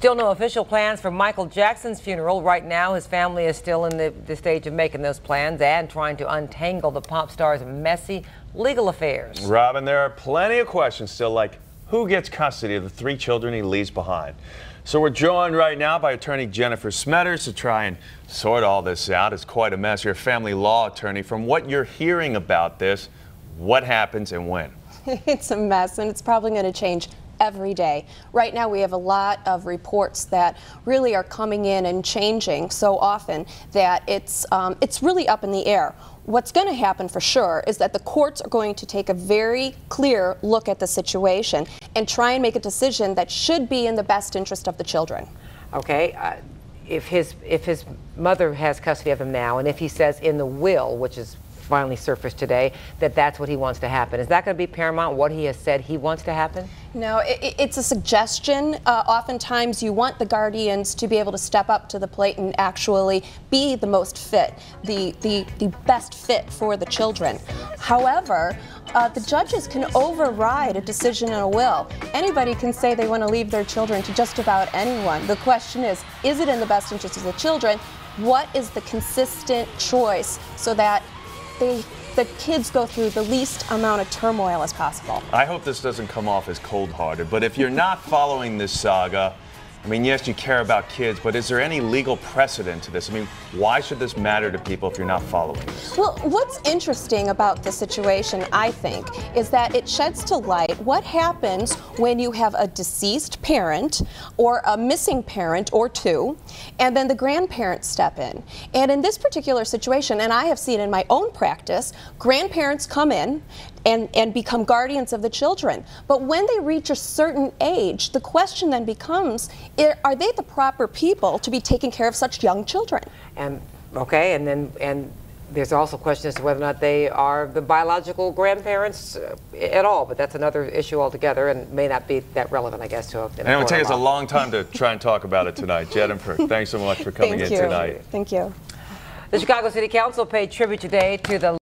Still no official plans for Michael Jackson's funeral. Right now, his family is still in the stage of making those plans and trying to untangle the pop star's messy legal affairs. Robin, there are plenty of questions still, like who gets custody of the 3 children he leaves behind. So we're joined right now by attorney Jennifer Smetters to try and sort all this out. It's quite a mess. You're a family law attorney. From what you're hearing about this, what happens and when? It's a mess, and it's probably going to change every day. Right now we have a lot of reports that really are coming in and changing so often that it's really up in the air. What's going to happen for sure is that the courts are going to take a very clear look at the situation and try and make a decision that should be in the best interest of the children. Okay, if his mother has custody of him now, and if he says in the will, which is finally surfaced today, that that's what he wants to happen, is that going to be paramount, what he has said he wants to happen? No, it's a suggestion. Oftentimes you want the guardians to be able to step up to the plate and actually be the most fit, the best fit for the children. However, the judges can override a decision in a will. Anybody can say they want to leave their children to just about anyone. The question is it in the best interest of the children? What is the consistent choice so that the kids go through the least amount of turmoil as possible? I hope this doesn't come off as cold-hearted, but if you're not following this saga, I mean, yes, you care about kids, but is there any legal precedent to this? I mean, why should this matter to people if you're not following this? Well, what's interesting about the situation, I think, is that it sheds to light what happens when you have a deceased parent or a missing parent or two, and then the grandparents step in. And in this particular situation, and I have seen in my own practice, grandparents come in and become guardians of the children. But when they reach a certain age, the question then becomes, are they the proper people to be taking care of such young children? And okay, and there's also a question as to whether or not they are the biological grandparents at all, but that's another issue altogether and may not be that relevant, I guess, to and it would take us a long time to try and talk about it tonight. Jennifer, thanks so much for coming in tonight. Thank you. The Chicago City Council paid tribute today to the